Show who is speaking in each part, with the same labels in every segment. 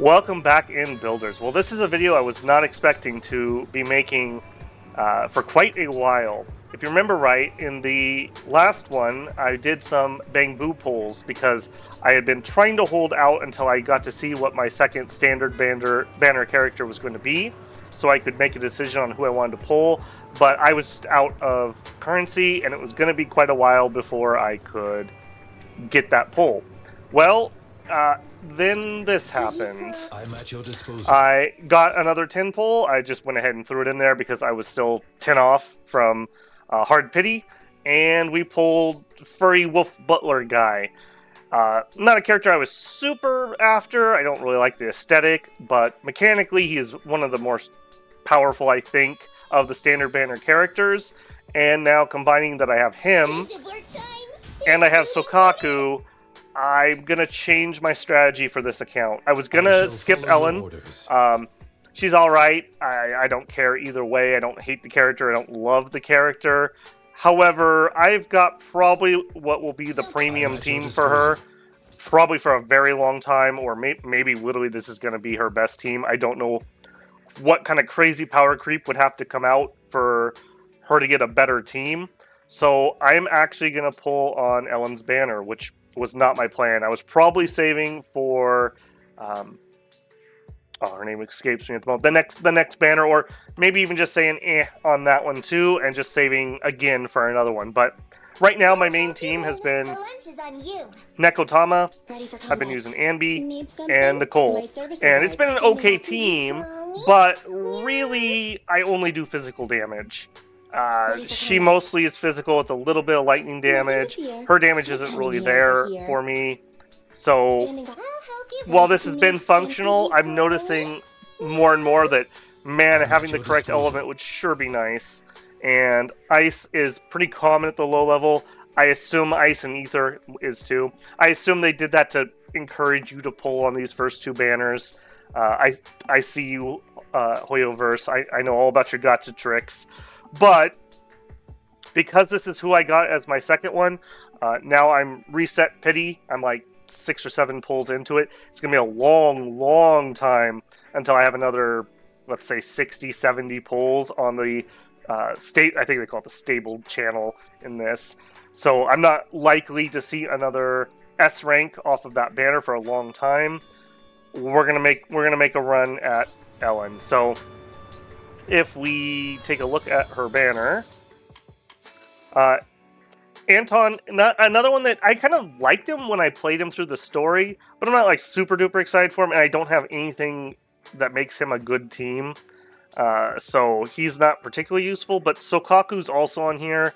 Speaker 1: Welcome back in Builders. Well, this is a video I was not expecting to be making for quite a while. If you remember right, in the last one, I did some bamboo pulls because I had been trying to hold out until I got to see what my second standard banner character was going to be, so I could make a decision on who I wanted to pull, but I was out of currency, and it was going to be quite a while before I could get that pull. Well, then this happened.
Speaker 2: I'm at your disposal.
Speaker 1: I got another 10 pull. I just went ahead and threw it in there because I was still 10 off from Hard Pity, and we pulled Furry Wolf Butler guy. Not a character I was super after. I don't really like the aesthetic, but mechanically he is one of the more powerful, I think, of the standard banner characters. And now combining that I have him and I have Sokaku, I'm going to change my strategy for this account. I was going to skip Ellen. She's alright. I don't care either way. I don't hate the character. I don't love the character. However, I've got probably what will be the premium team for her. Probably for a very long time, or maybe literally this is going to be her best team. I don't know what kind of crazy power creep would have to come out for her to get a better team. So I'm actually going to pull on Ellen's banner, which was not my plan. I was probably saving for her name escapes me at the moment. The next banner, or maybe even just saying on that one too, and just saving again for another one. But right now my main team has been Nekotama. I've been using Anby and Nicole, and it's been an okay team, but really I only do physical damage. She mostly is physical with a little bit of lightning damage. Her damage isn't really there for me. So while this has been functional, I'm noticing more and more that, man, having the correct element would sure be nice. And ice is pretty common at the low level. I assume ice and ether is too. I assume they did that to encourage you to pull on these first two banners. I see you, Hoyoverse. I know all about your gotcha tricks. But because this is who I got as my second one, now I'm reset pity. I'm like 6 or 7 pulls into it. It's going to be a long time until I have another, let's say, 60, 70 pulls on the I think they call it the stable channel in this. So I'm not likely to see another S rank off of that banner for a long time. We're gonna make a run at Ellen. So if we take a look at her banner, Anton, another one that I kind of liked him when I played him through the story, but I'm not like super duper excited for him, and I don't have anything that makes him a good team. So he's not particularly useful, but Sokaku's also on here.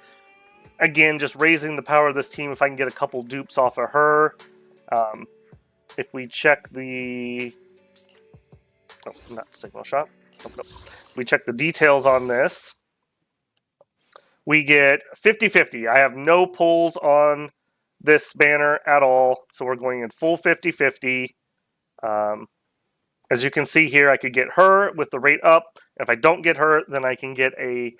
Speaker 1: Again, just raising the power of this team if I can get a couple dupes off of her. If we check the... Oh, not signal shot. Nope. We check the details on this. We get 50-50. I have no pulls on this banner at all, so we're going in full 50-50. As you can see here, I could get her with the rate up. If I don't get her, then I can get a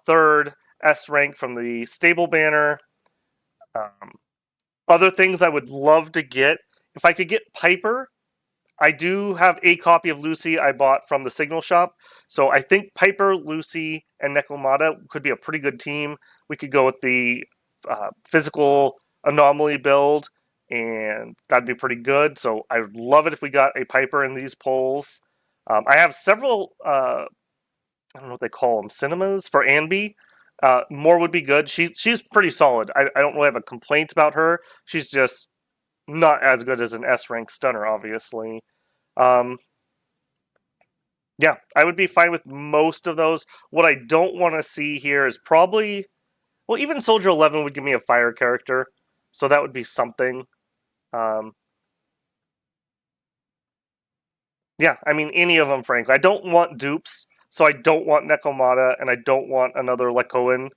Speaker 1: third S rank from the stable banner. Other things I would love to get, if I could get Piper. I do have a copy of Lucy I bought from the Signal Shop, so I think Piper, Lucy, and Nekomata could be a pretty good team. We could go with the physical anomaly build, and that'd be pretty good. So I would love it if we got a Piper in these polls. I have several, I don't know what they call them, cinemas for Anby. More would be good. She's pretty solid. I don't really have a complaint about her. She's just not as good as an S-rank stunner, obviously. Yeah, I would be fine with most of those. What I don't want to see here is probably... Well, even Soldier 11 would give me a fire character, so that would be something. Yeah, I mean, any of them, frankly. I don't want dupes, so I don't want Nekomata, and I don't want another Lekoin.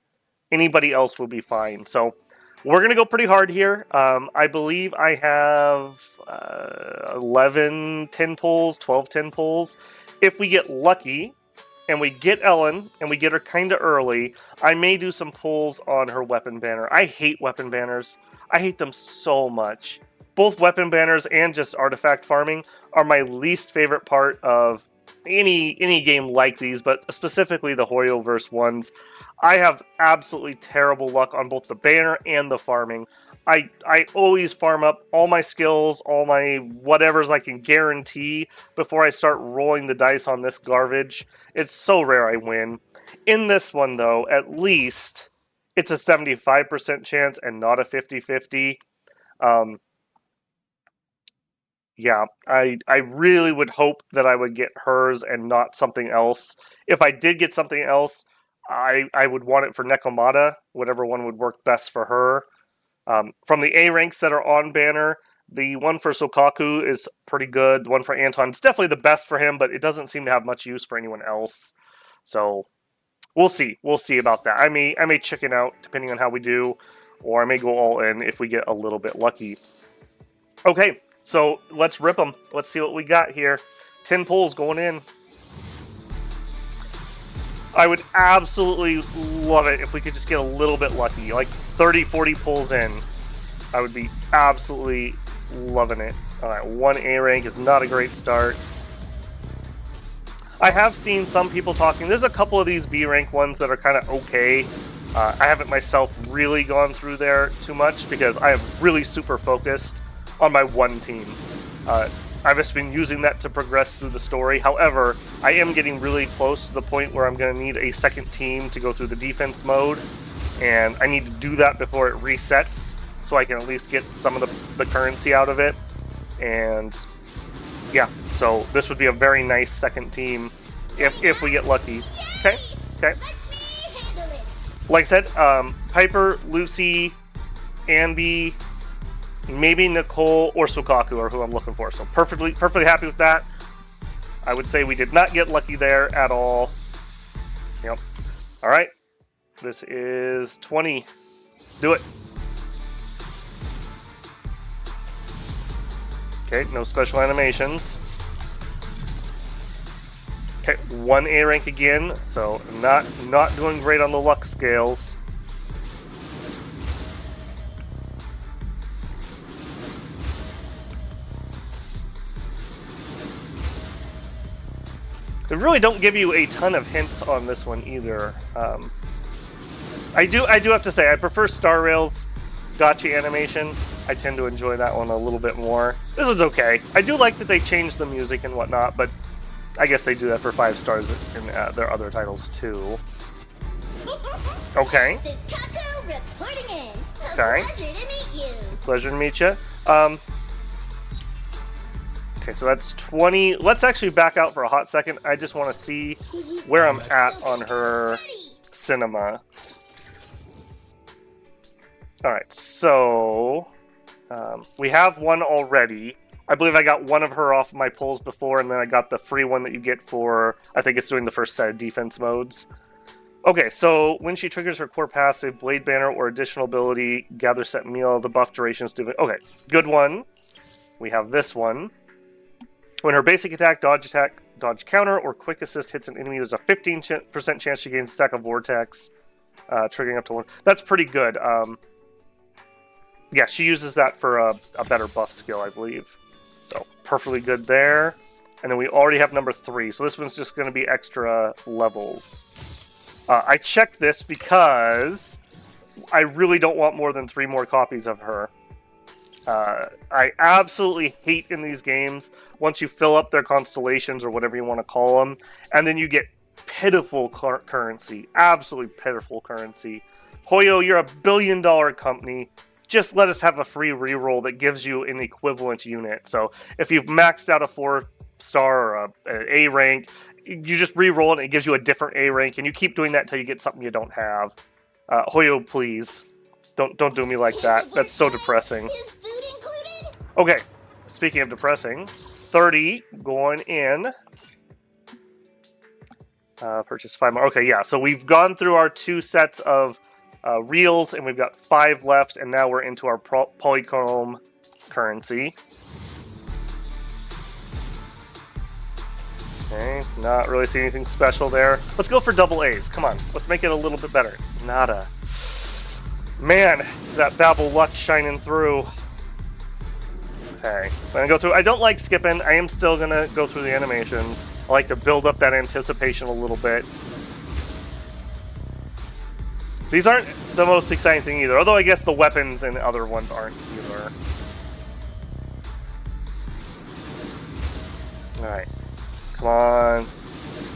Speaker 1: Anybody else will be fine, so... We're going to go pretty hard here. I believe I have 11 10 pulls, 12 10 pulls. If we get lucky, and we get Ellen, and we get her kind of early, I may do some pulls on her weapon banner. I hate weapon banners. I hate them so much. both weapon banners and just artifact farming are my least favorite part of any game like these, but specifically the Hoyoverse ones. I have absolutely terrible luck on both the banner and the farming. I always farm up all my skills, all my whatevers I can guarantee before I start rolling the dice on this garbage. It's so rare I win. In this one, though, at least it's a 75% chance and not a 50-50. Yeah, I really would hope that I would get hers and not something else. If I did get something else, I would want it for Nekomata, whatever one would work best for her. From the A ranks that are on banner, the one for Sokaku is pretty good. The one for Anton is definitely the best for him, but it doesn't seem to have much use for anyone else. So we'll see. We'll see about that. I may chicken out depending on how we do, or I may go all in if we get a little bit lucky. Okay, so let's rip them. Let's see what we got here. 10 pulls going in. I would absolutely love it if we could just get a little bit lucky, like 30, 40 pulls in. I would be absolutely loving it. All right, 1 A rank is not a great start. I have seen some people talking. There's a couple of these B rank ones that are kind of okay. I haven't myself really gone through there too much because I am really super focused on my one team. I've just been using that to progress through the story. However, I am getting really close to the point where I'm going to need a second team to go through the defense mode, and I need to do that before it resets so I can at least get some of the currency out of it. And yeah, so this would be a very nice second team if we get lucky. Okay. Like I said, Piper, Lucy, Anby, maybe Nicole or Sokaku are who I'm looking for. So perfectly happy with that. I would say we did not get lucky there at all. Yep. All right. This is 20. Let's do it. Okay, no special animations. Okay, 1 A rank again. So not doing great on the luck scales. They really don't give you a ton of hints on this one either. I do have to say I prefer Star Rail's gotcha animation. I tend to enjoy that one a little bit more. This one's okay. I do like that they changed the music and whatnot, but I guess they do that for 5 stars in their other titles too. Okay.
Speaker 2: Reporting in.
Speaker 1: Okay.
Speaker 2: Pleasure to meet you.
Speaker 1: Pleasure to meet you. Okay, so that's 20. Let's actually back out for a hot second. I just want to see where I'm at on her cinema. Alright, so we have one already. I believe I got one of her off my pulls before, and then I got the free one that you get for, I think it's doing the first set of defense modes. Okay, so when she triggers her core passive, Blade Banner or additional ability, gather set meal, the buff duration is different. Okay, good one. We have this one. When her basic attack, dodge counter, or quick assist hits an enemy, there's a 15% chance she gains stack of vortex, triggering up to 1. That's pretty good. Yeah, she uses that for a better buff skill, I believe. So, perfectly good there. And then we already have number 3, so this one's just going to be extra levels. I checked this because I really don't want more than 3 more copies of her. I absolutely hate in these games once you fill up their constellations or whatever you want to call them, and then you get pitiful currency. Absolutely pitiful currency. Hoyo, you're a billion-dollar company. Just let us have a free reroll that gives you an equivalent unit. So if you've maxed out a 4-star or an A rank, you just reroll it and it gives you a different A rank, and you keep doing that until you get something you don't have. Hoyo, please. Don't do me like that. That's so depressing.
Speaker 2: Is food included?
Speaker 1: Okay, speaking of depressing, 30 going in. Purchase 5 more. Okay, yeah, so we've gone through our 2 sets of reels, and we've got 5 left, and now we're into our polychrome currency. Okay, not really seeing anything special there. Let's go for double A's. Come on, let's make it a little bit better. Nada. Man, that Babel luck shining through. Okay, I'm gonna go through. I don't like skipping. I am still gonna go through the animations. I like to build up that anticipation a little bit. These aren't the most exciting thing either, although I guess the weapons and other ones aren't either. Alright. Come on.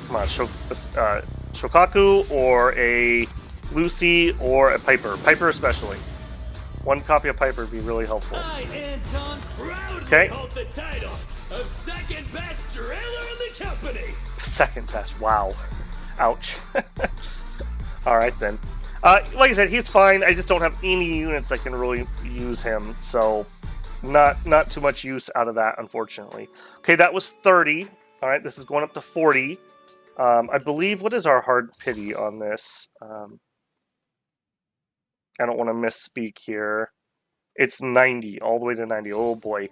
Speaker 1: Come on, Shokaku or a Lucy or a Piper. Piper especially. One copy of Piper would be really helpful.
Speaker 3: I, Anton, proudly
Speaker 1: Okay.
Speaker 3: hold the title of second best driller in the company.
Speaker 1: Second best, wow. Ouch. Alright then. Like I said, he's fine. I just don't have any units that can really use him, so not too much use out of that, unfortunately. Okay, that was 30. Alright, this is going up to 40. I believe, what is our hard pity on this? I don't want to misspeak here. It's 90, all the way to 90. Oh boy.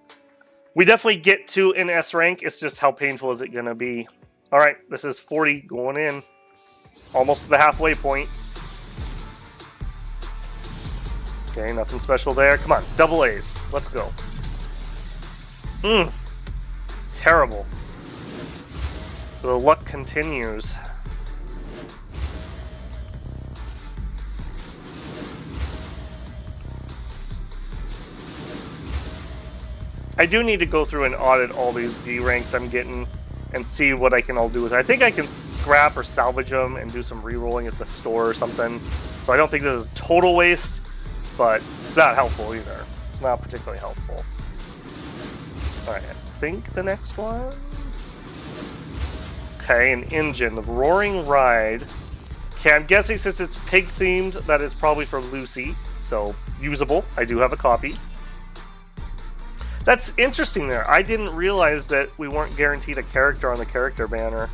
Speaker 1: We definitely get to an S rank, it's just how painful is it going to be. Alright, this is 40 going in. Almost to the halfway point. Okay, nothing special there. Come on, double A's. Let's go. Terrible. The luck continues. I do need to go through and audit all these B ranks I'm getting and see what I can all do with it. I think I can scrap or salvage them and do some re-rolling at the store or something. So I don't think this is total waste, but it's not helpful either. It's not particularly helpful. Alright, I think the next one... Okay, an engine. The Roaring Ride. Okay, I'm guessing since it's pig-themed, that is probably for Lucy. So, usable. I do have a copy. That's interesting there. I didn't realize that we weren't guaranteed a character on the character banner.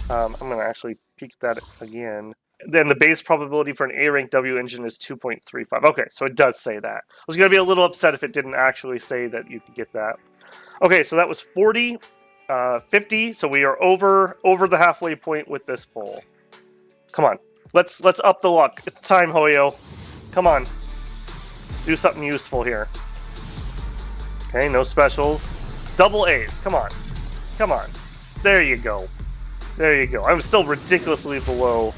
Speaker 1: I'm going to actually peek that again. Then the base probability for an A-rank W engine is 2.35. Okay, so it does say that. I was going to be a little upset if it didn't actually say that you could get that. Okay, so that was 40, 50, so we are over the halfway point with this poll. Come on, let's up the luck. It's time, Hoyo. Come on. Let's do something useful here. Okay, no specials. Double A's, come on. Come on. There you go. There you go. I'm still ridiculously below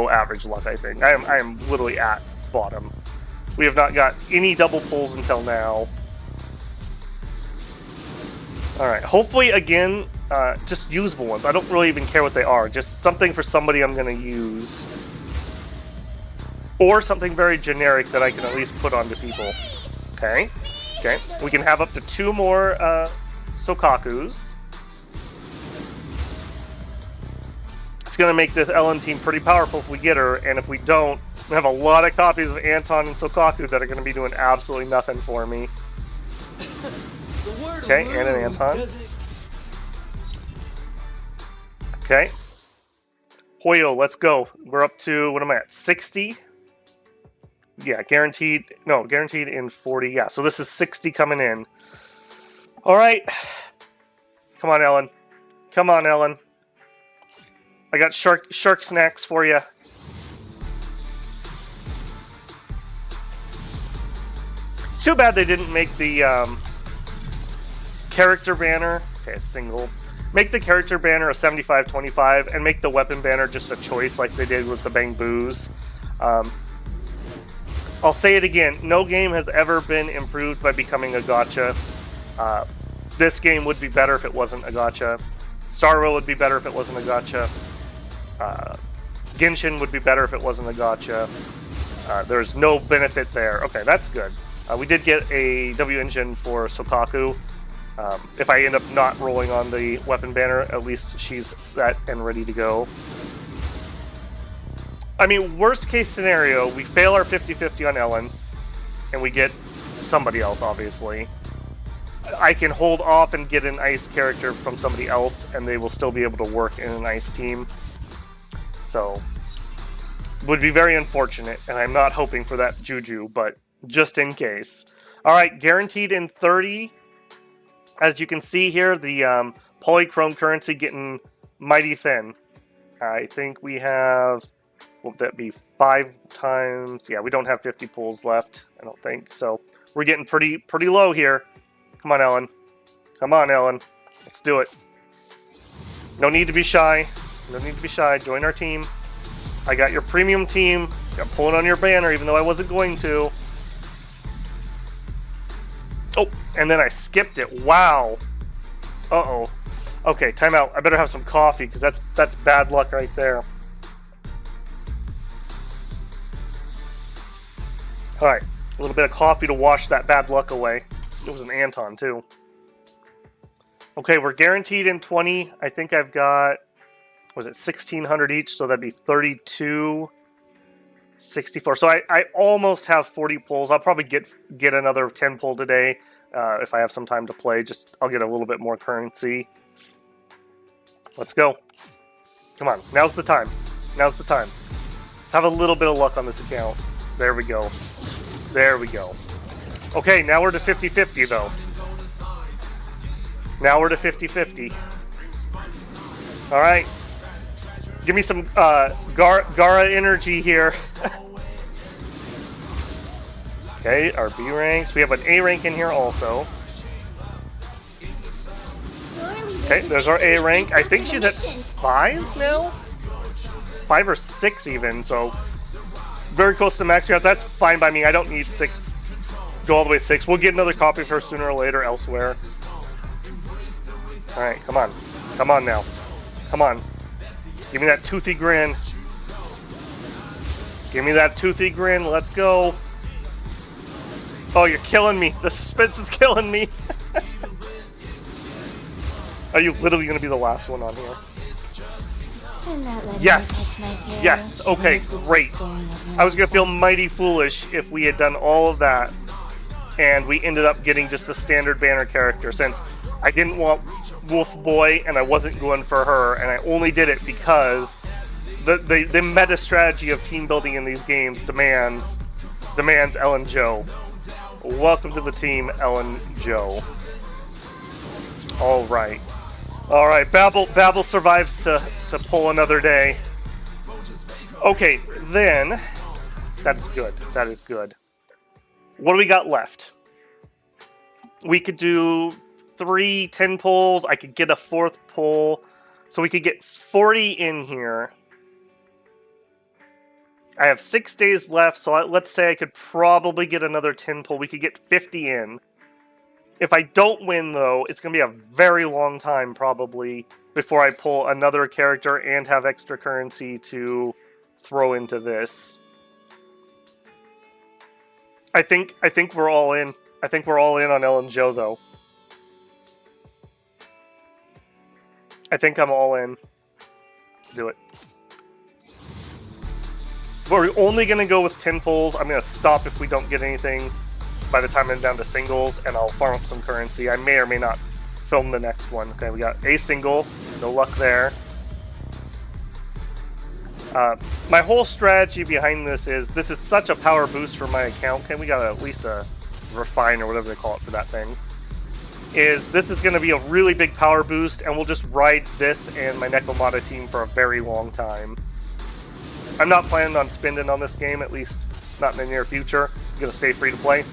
Speaker 1: average luck, I think. I am literally at bottom. We have not got any double pulls until now. Alright, hopefully, again, just usable ones. I don't really even care what they are. Just something for somebody I'm going to use. Or something very generic that I can at least put onto people. Okay. Okay. We can have up to 2 more Sokakus. It's going to make this Ellen team pretty powerful if we get her, and if we don't, we have a lot of copies of Anton and Sokaku that are going to be doing absolutely nothing for me. Okay, and an Anton. Okay. Hoyo, let's go. We're up to, what am I at, 60? Yeah, guaranteed, no, guaranteed in 40, yeah, so this is 60 coming in. Alright. Come on, Ellen. Come on, Ellen. I got shark snacks for you. It's too bad they didn't make the character banner. Okay, single. Make the character banner a 75-25 and make the weapon banner just a choice like they did with the Bang Boos. I'll say it again. No game has ever been improved by becoming a gacha. This game would be better if it wasn't a gacha. Star Rail would be better if it wasn't a gacha. Genshin would be better if it wasn't a gacha. There's no benefit there. Okay, that's good. We did get a W engine for Sokaku. If I end up not rolling on the weapon banner, at least she's set and ready to go. I mean, worst case scenario, we fail our 50-50 on Ellen, and we get somebody else, obviously. I can hold off and get an ice character from somebody else, and they will still be able to work in an ice team. So, would be very unfortunate, and I'm not hoping for that juju, but just in case. Alright, guaranteed in 30. As you can see here, the polychrome currency getting mighty thin. I think we have, what would that be, 5 times? Yeah, we don't have 50 pulls left, I don't think. So We're getting pretty low here. Come on, Ellen. Come on, Ellen. Let's do it. No need to be shy. No need to be shy. Join our team. I got your premium team. I'm pulling on your banner, even though I wasn't going to. Oh, and then I skipped it. Wow. Uh-oh. Okay, timeout. I better have some coffee, because that's bad luck right there. Alright, a little bit of coffee to wash that bad luck away. It was an Anton, too. Okay, we're guaranteed in 20. I think I've got, was it 1,600 each? So that'd be 32, 64. So I almost have 40 pulls. I'll probably get another 10 pull today if I have some time to play. Just I'll get a little bit more currency. Let's go. Come on, now's the time. Now's the time. Let's have a little bit of luck on this account. There we go. There we go. Okay, now we're to 50-50 though. Now we're to 50-50. Alright. Give me some Gara energy here. Okay, our B ranks. We have an A rank in here also. Okay, there's our A rank. I think she's at 5 now? 5 or 6 even, so very close to max out. That's fine by me. I don't need 6. Go all the way to 6. We'll get another copy of her sooner or later elsewhere. Alright, come on. Come on now. Come on. Give me that toothy grin. Give me that toothy grin. Let's go. Oh, you're killing me. The suspense is killing me. Are you literally going to be the last one on here? Yes. Yes. Okay, great. I was going to feel mighty foolish if we had done all of that and we ended up getting just a standard banner character, since I didn't want Wolf Boy and I wasn't going for her, and I only did it because the meta strategy of team building in these games demands Ellen Joe. Welcome to the team, Ellen Joe. All right. All right, Babel survives to pull another day. Okay, then that is good. That is good. What do we got left? We could do 3 10 pulls. I could get a 4th pull, so we could get 40 in here. I have 6 days left, so let's say I could probably get another 10 pull. We could get 50 in. If I don't win, though, it's going to be a very long time, probably, before I pull another character and have extra currency to throw into this. I think we're all in. I think we're all in on Ellen Joe, though. I think I'm all in. Do it. We're only going to go with 10 pulls. I'm going to stop if we don't get anything by the time I'm down to singles, and I'll farm up some currency. I may or may not film the next one. Okay, we got a single. No luck there. My whole strategy behind this is such a power boost for my account. Okay, we got at least a refine or whatever they call it for that thing. This is going to be a really big power boost, and we'll just ride this and my Nekomata team for a very long time. I'm not planning on spending on this game, at least not in the near future. I'm going to stay free to play.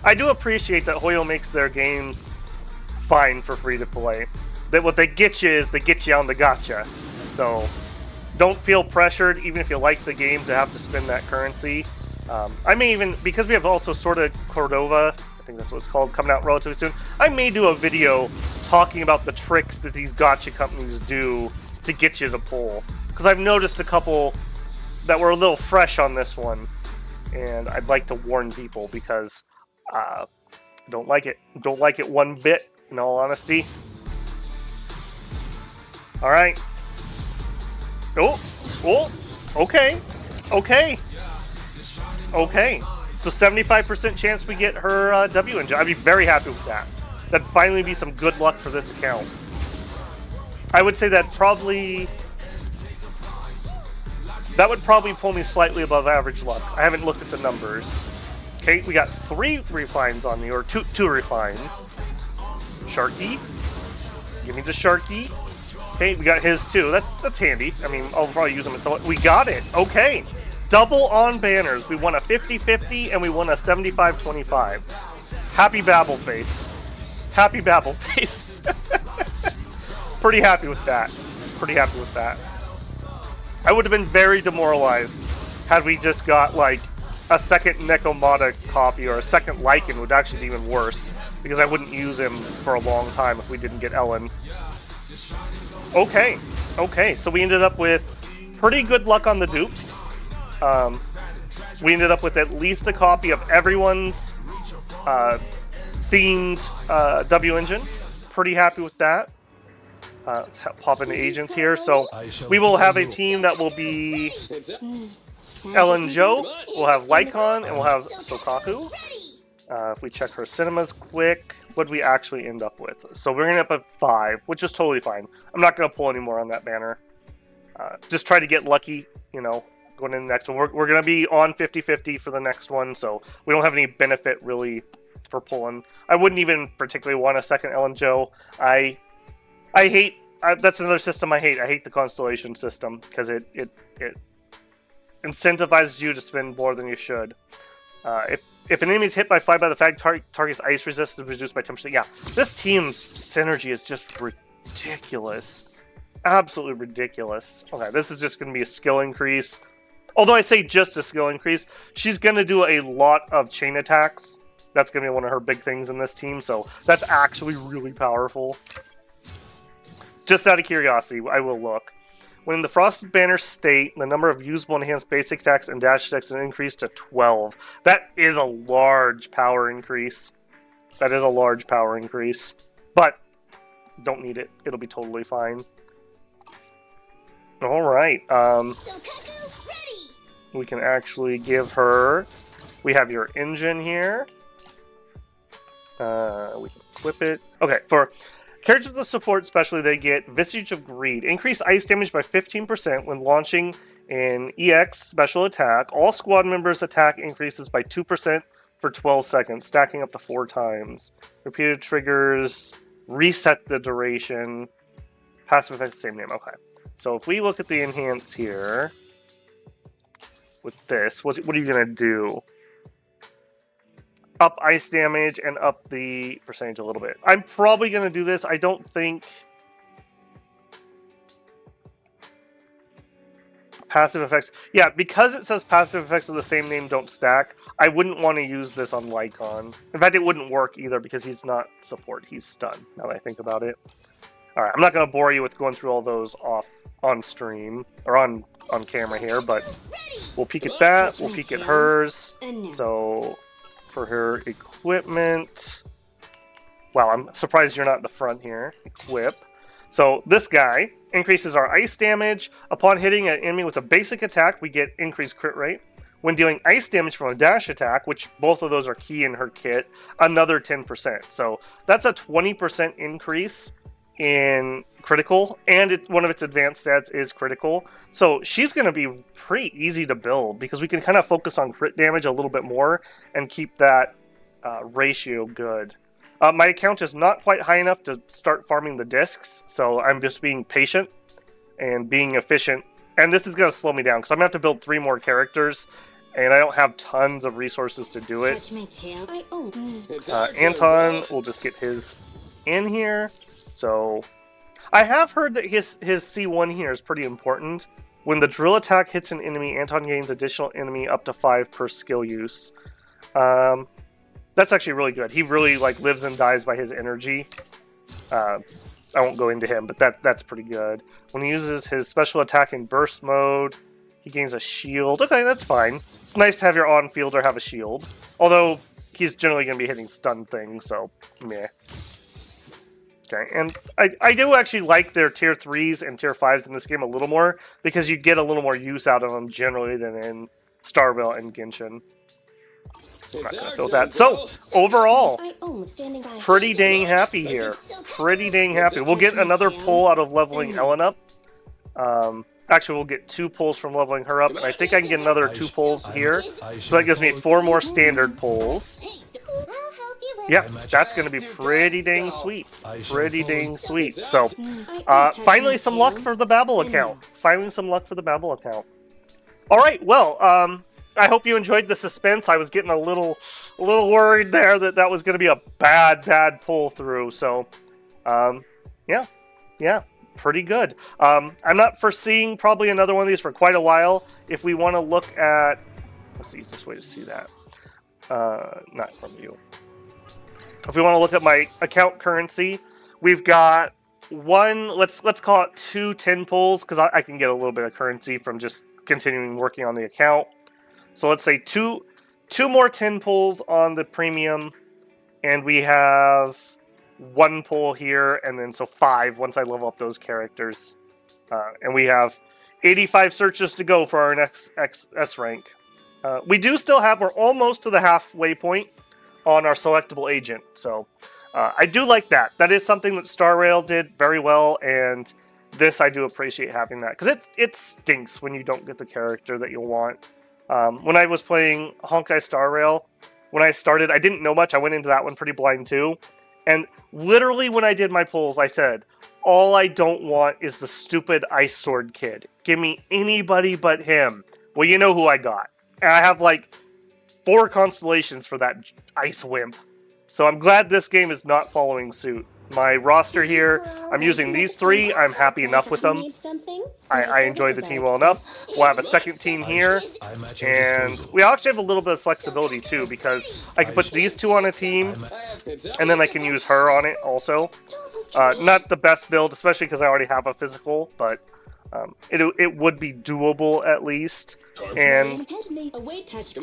Speaker 1: I do appreciate that Hoyo makes their games fine for free to play. That what they get you is they get you on the gotcha. So don't feel pressured, even if you like the game, to have to spend that currency. I may even, because we have also Sword of Cordova, I think that's what it's called, coming out relatively soon, I may do a video talking about the tricks that these gacha companies do to get you to pull. Because I've noticed a couple that were a little fresh on this one, and I'd like to warn people because I don't like it. Don't like it one bit, in all honesty. Alright. Oh, okay. Okay. Okay. So 75% chance we get her W engine. I'd be very happy with that. That'd finally be some good luck for this account. I would say that would probably pull me slightly above average luck. I haven't looked at the numbers. Okay, we got 3 refines on me, or two refines. Sharky. Give me the Sharky. Okay, we got his too. That's handy. I mean, I'll probably use him as someone. We got it. Okay. double on banners. We won a 50-50 and we won a 75-25. Happy Babble Face. Happy Babble Face. Pretty happy with that. Pretty happy with that. I would have been very demoralized had we just got like a second Nekomata copy, or a second Lycan would actually be even worse, because I wouldn't use him for a long time if we didn't get Ellen. Okay, so we ended up with pretty good luck on the dupes. We ended up with at least a copy of everyone's themed W engine. Pretty happy with that. Let's pop into agents here. So we will have a team that will be Ellen Joe, we'll have Lycon, and we'll have Sokaku. If we check her cinemas quick, what did we actually end up with? So we're going to end up at 5, which is totally fine. I'm not going to pull any more on that banner. Just try to get lucky, you know, going into the next one. We're going to be on 50-50 for the next one, so we don't have any benefit really for pulling. I wouldn't even particularly want a second Ellen Joe. I hate... that's another system I hate. I hate the Constellation system, because it incentivizes you to spend more than you should. If an enemy is hit by fire by the fag, target's ice resistance is reduced by 10%. Yeah, this team's synergy is just ridiculous. Absolutely ridiculous. Okay, this is just going to be a skill increase. Although I say just a skill increase, she's going to do a lot of chain attacks. That's going to be one of her big things in this team, so that's actually really powerful. Just out of curiosity, I will look. When in the Frosted Banner state, the number of usable enhanced basic attacks and dash attacks is increased to 12. That is a large power increase. That is a large power increase. But, don't need it. It'll be totally fine. Alright, we can actually give her... We have your engine here. We can equip it. Okay, for... Characters with the support especially, they get Visage of Greed. Increase ice damage by 15% when launching an EX special attack. All squad members' attack increases by 2% for 12 seconds, stacking up to 4 times. Repeated triggers reset the duration. Passive effects, same name. Okay. So if we look at the enhance here, with this, what are you going to do? Up ice damage and up the percentage a little bit. I'm probably going to do this. I don't think... Passive effects... Yeah, because it says passive effects of the same name don't stack, I wouldn't want to use this on Lycon. In fact, it wouldn't work either because he's not support. He's stun, now that I think about it. Alright, I'm not going to bore you with going through all those on stream, or on camera here, but we'll peek at that. We'll peek at hers. So... For her equipment. Wow, I'm surprised you're not in the front here. Equip. So this guy increases our ice damage. Upon hitting an enemy with a basic attack, we get increased crit rate. When dealing ice damage from a dash attack, which both of those are key in her kit, another 10%. So that's a 20% increase in critical, and one of its advanced stats is critical. So she's going to be pretty easy to build because we can kind of focus on crit damage a little bit more and keep that ratio good. My account is not quite high enough to start farming the discs, so I'm just being patient and being efficient. And this is going to slow me down because I'm going to have to build 3 more characters, and I don't have tons of resources to do it. Anton will just get his in here. So, I have heard that his C1 here is pretty important. When the drill attack hits an enemy, Anton gains additional enemy up to 5 per skill use. That's actually really good. He really lives and dies by his energy. I won't go into him, but that's pretty good. When he uses his special attack in burst mode, he gains a shield. Okay, that's fine. It's nice to have your on-fielder have a shield. Although, he's generally going to be hitting stun things, so meh. Okay, and I do actually like their tier 3s and tier 5s in this game a little more, because you get a little more use out of them generally than in Starville and Genshin. I'm not going to fill that. So, overall, pretty dang happy here. Pretty dang happy. We'll get another pull out of leveling Ellen up. Actually, we'll get 2 pulls from leveling her up, and I think I can get another 2 pulls here. So that gives me 4 more standard pulls. Yeah, that's going to be pretty dang sweet. Pretty dang sweet. So, finally some luck for the Babel account. Finally some luck for the Babel account. All right, well, I hope you enjoyed the suspense. I was getting a little worried there that was going to be a bad pull through. So, yeah, pretty good. I'm not foreseeing probably another one of these for quite a while. If we want to look at, what's the easiest way to see that? Not from you. If we want to look at my account currency, we've got one. Let's call it 2 10 pulls because I can get a little bit of currency from just continuing working on the account. So let's say two more 10 pulls on the premium, and we have 1 pull here, and then so 5 once I level up those characters, and we have 85 searches to go for our next S rank. We do still have, we're almost to the halfway point on our selectable agent, so I do like that. That is something that Star Rail did very well, and this I do appreciate having that, because it stinks when you don't get the character that you want. When I was playing Honkai Star Rail, when I started, I didn't know much. I went into that one pretty blind too, and literally when I did my pulls, I said, all I don't want is the stupid Ice Sword kid. Give me anybody but him. Well, you know who I got. And I have like 4 constellations for that ice wimp. So I'm glad this game is not following suit. My roster here, I'm using these 3. I'm happy enough with them. I enjoy the team well enough. We'll have a second team here. And we actually have a little bit of flexibility too, because I can put these 2 on a team, and then I can use her on it also. Not the best build, especially because I already have a physical, but it would be doable at least. And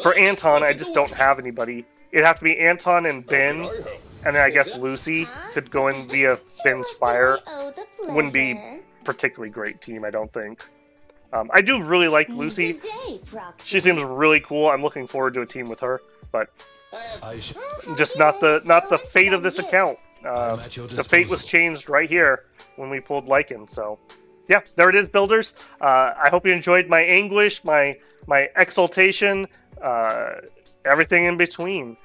Speaker 1: for Anton, I just don't have anybody. It'd have to be Anton and Ben, and then I guess Lucy could go in via Ben's fire. Wouldn't be particularly great team, I don't think. I do really like Lucy. She seems really cool. I'm looking forward to a team with her, but just not the fate of this account. The fate was changed right here when we pulled Lycan, so yeah, there it is, builders. I hope you enjoyed my anguish, my exultation, everything in between.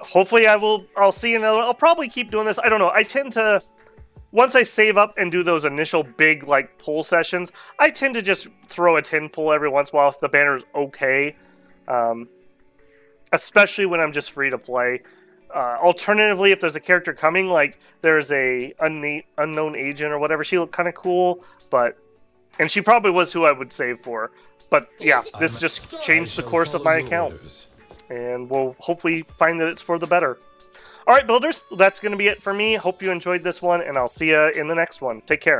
Speaker 1: Hopefully I'll see another. I'll probably keep doing this. I don't know. I tend to, once I save up and do those initial big like pull sessions, I tend to just throw a 10 pull every once in a while if the banner's okay. Especially when I'm just free to play. Alternatively, if there's a character coming, like there's a unknown agent or whatever, she looked kind of cool, and she probably was who I would save for. But yeah, this just changed the course of my account. And we'll hopefully find that it's for the better. Alright, builders, that's going to be it for me. Hope you enjoyed this one, and I'll see you in the next one. Take care.